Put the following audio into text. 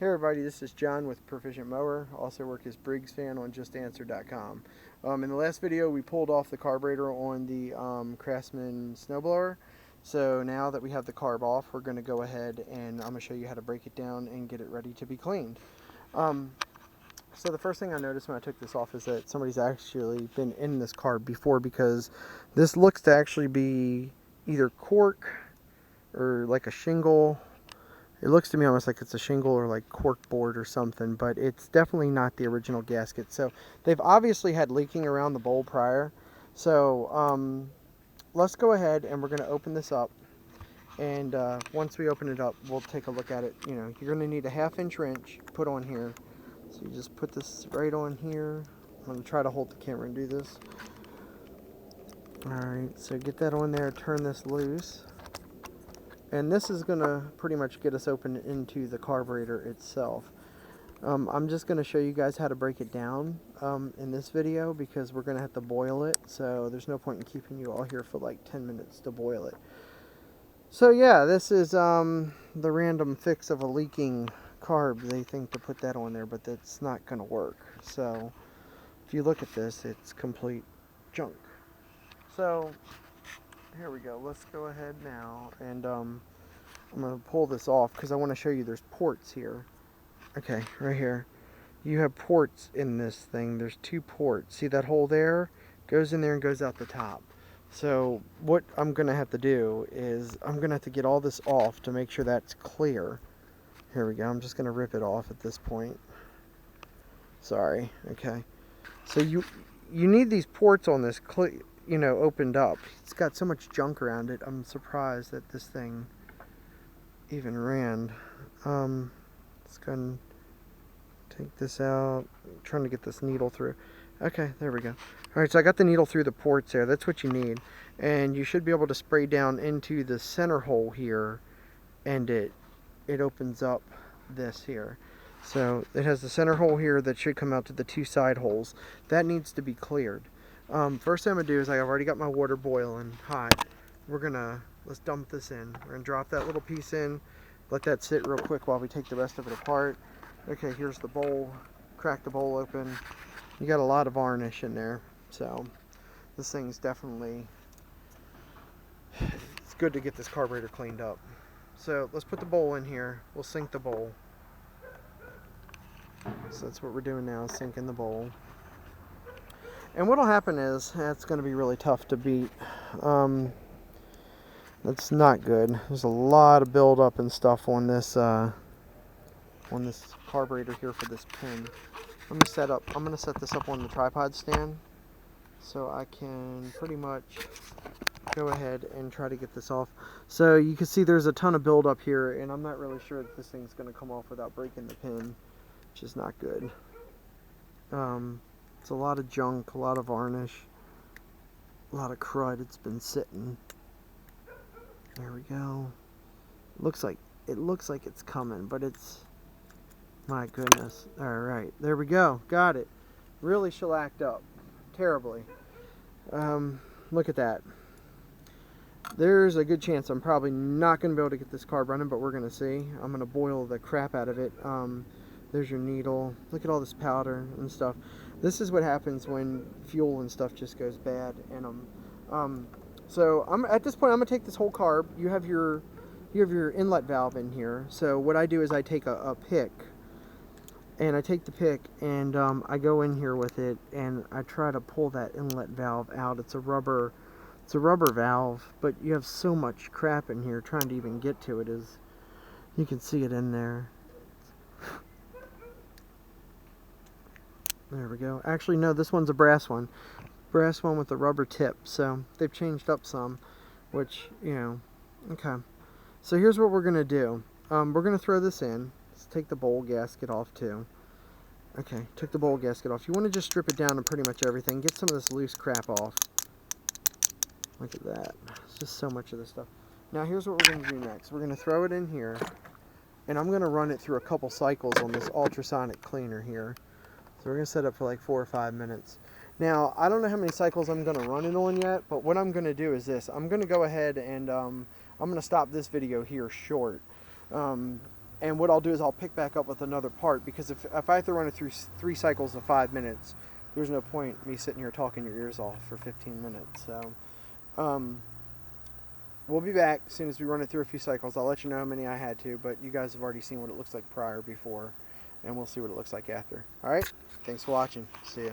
Hey everybody, this is John with Proficient Mower. Also work as Briggs fan on JustAnswer.com. In the last video, we pulled off the carburetor on the Craftsman snowblower. So now that we have the carb off, we're going to go ahead and I'm going to show you how to break it down and get it ready to be cleaned. So the first thing I noticed when I took this off is that somebody's actually been in this carb before, because this looks to actually be either cork or like a shingle. It looks to me almost like it's a shingle or like cork board or something, but it's definitely not the original gasket. So they've obviously had leaking around the bowl prior. So let's go ahead and we're going to open this up. And once we open it up, we'll take a look at it. You know, you're going to need a 1/2 inch wrench put on here. So you just put this right on here. I'm going to try to hold the camera and do this. Alright, so get that on there, turn this loose. And this is going to pretty much get us open into the carburetor itself. I'm just going to show you guys how to break it down in this video, because we're going to have to boil it. So there's no point in keeping you all here for like 10 minutes to boil it. So yeah, this is the random fix of a leaking carb. They think to put that on there, but that's not going to work. So if you look at this, it's complete junk. So here we go. Let's go ahead now, and I'm going to pull this off because I want to show you there's ports here. Okay, right here. You have ports in this thing. There's 2 ports. See that hole there? Goes in there and goes out the top. So what I'm going to have to do is I'm going to have to get all this off to make sure that's clear. Here we go. I'm just going to rip it off at this point. Sorry. Okay. So you need these ports on this opened up. It's got so much junk around it. I'm surprised that this thing even ran. Let's go and take this out. I'm trying to get this needle through. Okay, there we go. Alright, so I got the needle through the ports there. That's what you need. And you should be able to spray down into the center hole here, and it opens up this here. So it has the center hole here that should come out to the 2 side holes. That needs to be cleared. First thing I'm going to do is I've already got my water boiling hot. Let's dump this in. We're going to drop that little piece in, let that sit real quick while we take the rest of it apart. Okay, here's the bowl. Crack the bowl open. You got a lot of varnish in there, so this thing's definitely, it's good to get this carburetor cleaned up. So let's put the bowl in here. We'll sink the bowl. So that's what we're doing now, sinking the bowl. And what'll happen is, it's going to be really tough to beat. That's not good. There's a lot of buildup and stuff on this carburetor here for this pin. I'm going to set this up on the tripod stand so I can pretty much go ahead and try to get this off. So you can see there's a ton of buildup here, and I'm not really sure that this thing's going to come off without breaking the pin, which is not good. It's a lot of junk, a lot of varnish, a lot of crud. It's been sitting. There we go. It looks like it's coming, but it's, my goodness. Alright, there we go. Got it. Really shellacked up. Terribly. Look at that. There's a good chance I'm probably not going to be able to get this carb running, but we're going to see. I'm going to boil the crap out of it. There's your needle. Look at all this powder and stuff. This is what happens when fuel and stuff just goes bad in them. So at this point, I'm going to take this whole carb. You have your inlet valve in here. So what I do is I take a pick. And I take the pick and I go in here with it and I try to pull that inlet valve out. It's a rubber valve, but you have so much crap in here trying to even get to it. You can see it in there. There we go. Actually, no, this one's a brass one. Brass one with a rubber tip. So they've changed up some, which, okay. So here's what we're going to do. We're going to throw this in. Let's take the bowl gasket off too. Okay, took the bowl gasket off. You want to just strip it down to pretty much everything. Get some of this loose crap off. Look at that. It's just so much of this stuff. Now here's what we're going to do next. We're going to throw it in here, and I'm going to run it through a couple cycles on this ultrasonic cleaner here. So we're going to set up for like 4 or 5 minutes. Now, I don't know how many cycles I'm going to run it on yet, but what I'm going to do is this. I'm going to go ahead and I'm going to stop this video here short. And what I'll do is I'll pick back up with another part, because if I have to run it through 3 cycles of 5 minutes, there's no point me sitting here talking your ears off for 15 minutes. So we'll be back as soon as we run it through a few cycles. I'll let you know how many I had to, but you guys have already seen what it looks like before, and we'll see what it looks like after. Alright, thanks for watching. See ya.